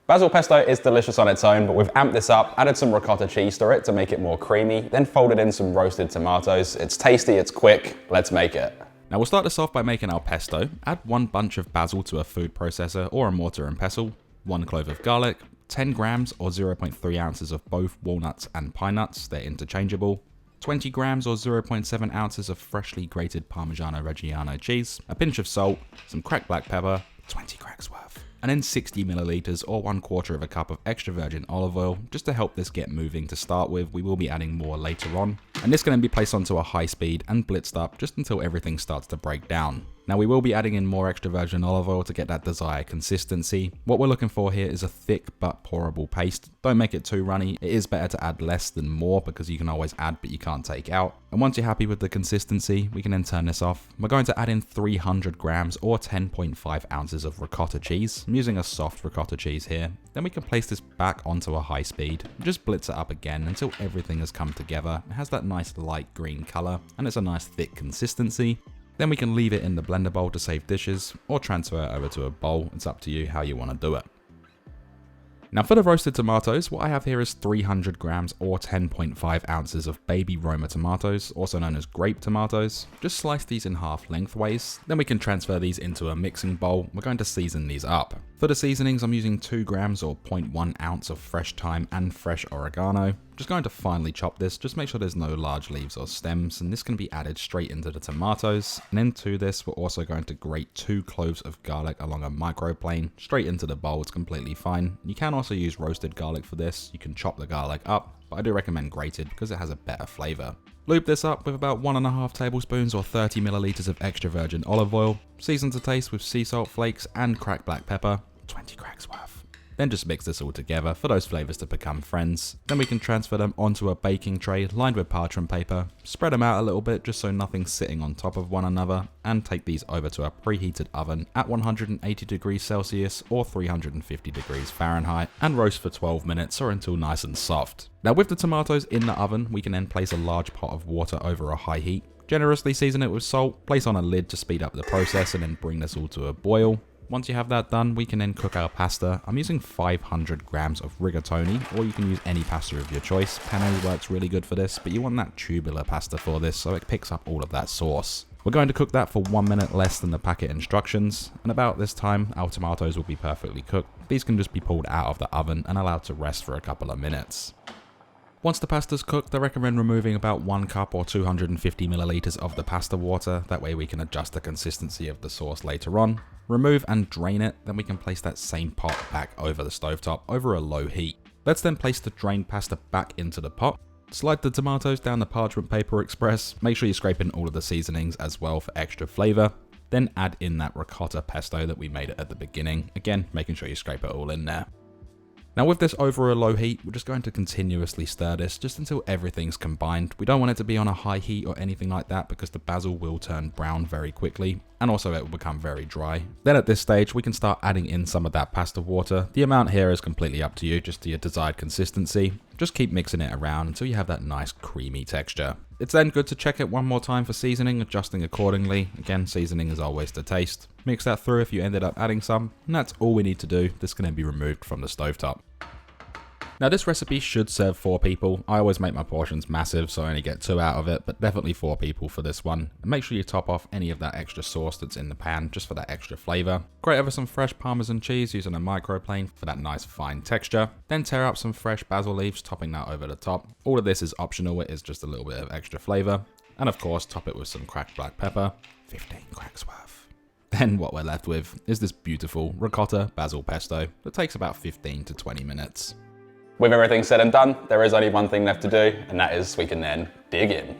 Basil pesto is delicious on its own, but we've amped this up, added some ricotta cheese to it to make it more creamy, then folded in some roasted tomatoes. It's tasty, it's quick, let's make it. Now we'll start this off by making our pesto. Add 1 bunch of basil to a food processor or a mortar and pestle, 1 clove of garlic, 10 grams or 0.3 ounces of both walnuts and pine nuts, they're interchangeable, 20 grams or 0.7 ounces of freshly grated Parmigiano Reggiano cheese, a pinch of salt, some cracked black pepper, 20 cracks worth, and then 60 milliliters or 1/4 of a cup of extra virgin olive oil just to help this get moving to start with. We will be adding more later on, and this can then be placed onto a high speed and blitzed up just until everything starts to break down. Now we will be adding in more extra virgin olive oil to get that desired consistency. What we're looking for here is a thick but pourable paste. Don't make it too runny. It is better to add less than more because you can always add but you can't take out. And once you're happy with the consistency, we can then turn this off. We're going to add in 300 grams or 10.5 ounces of ricotta cheese. I'm using a soft ricotta cheese here. Then we can place this back onto a high speed. Just blitz it up again until everything has come together. It has that nice light green color and it's a nice thick consistency. Then we can leave it in the blender bowl to save dishes or transfer it over to a bowl. It's up to you how you want to do it. Now for the roasted tomatoes, what I have here is 300 grams or 10.5 ounces of baby Roma tomatoes, also known as grape tomatoes. Just slice these in half lengthways. Then we can transfer these into a mixing bowl. We're going to season these up. For the seasonings, I'm using 2 grams or 0.1 ounce of fresh thyme and fresh oregano. Just going to finely chop this, just make sure there's no large leaves or stems, and this can be added straight into the tomatoes. And into this, we're also going to grate 2 cloves of garlic along a microplane, straight into the bowl. It's completely fine. You can also use roasted garlic for this. You can chop the garlic up, but I do recommend grated because it has a better flavor. Lube this up with about 1.5 tablespoons or 30 milliliters of extra virgin olive oil. Season to taste with sea salt flakes and cracked black pepper, 20 cracks worth. Then just mix this all together for those flavors to become friends. Then we can transfer them onto a baking tray lined with parchment paper, spread them out a little bit just so nothing's sitting on top of one another, and take these over to a preheated oven at 180 degrees Celsius or 350 degrees Fahrenheit and roast for 12 minutes or until nice and soft. Now with the tomatoes in the oven, we can then place a large pot of water over a high heat, generously season it with salt, place on a lid to speed up the process, and then bring this all to a boil. Once you have that done, we can then cook our pasta. I'm using 500 grams of rigatoni, or you can use any pasta of your choice. Penne works really good for this, but you want that tubular pasta for this so it picks up all of that sauce. We're going to cook that for 1 minute less than the packet instructions, and about this time, our tomatoes will be perfectly cooked. These can just be pulled out of the oven and allowed to rest for a couple of minutes. Once the pasta's cooked, I recommend removing about 1 cup or 250 milliliters of the pasta water. That way we can adjust the consistency of the sauce later on. Remove and drain it, then we can place that same pot back over the stovetop over a low heat. Let's then place the drained pasta back into the pot. Slide the tomatoes down the parchment paper express. Make sure you scrape in all of the seasonings as well for extra flavor. Then add in that ricotta pesto that we made at the beginning. Again, making sure you scrape it all in there. Now with this over a low heat, we're just going to continuously stir this just until everything's combined. We don't want it to be on a high heat or anything like that because the basil will turn brown very quickly and also it will become very dry. Then at this stage, we can start adding in some of that pasta water. The amount here is completely up to you, just to your desired consistency. Just keep mixing it around until you have that nice creamy texture. It's then good to check it one more time for seasoning, adjusting accordingly. Again, seasoning is always to taste. Mix that through if you ended up adding some, and that's all we need to do. This can then be removed from the stovetop. Now this recipe should serve 4 people. I always make my portions massive so I only get 2 out of it, but definitely 4 people for this one. And make sure you top off any of that extra sauce that's in the pan just for that extra flavour. Grate over some fresh Parmesan cheese using a microplane for that nice fine texture. Then tear up some fresh basil leaves, topping that over the top. All of this is optional, it is just a little bit of extra flavour. And of course top it with some cracked black pepper, 15 cracks worth. Then what we're left with is this beautiful ricotta basil pesto that takes about 15 to 20 minutes. With everything said and done, there is only one thing left to do, and that is we can then dig in.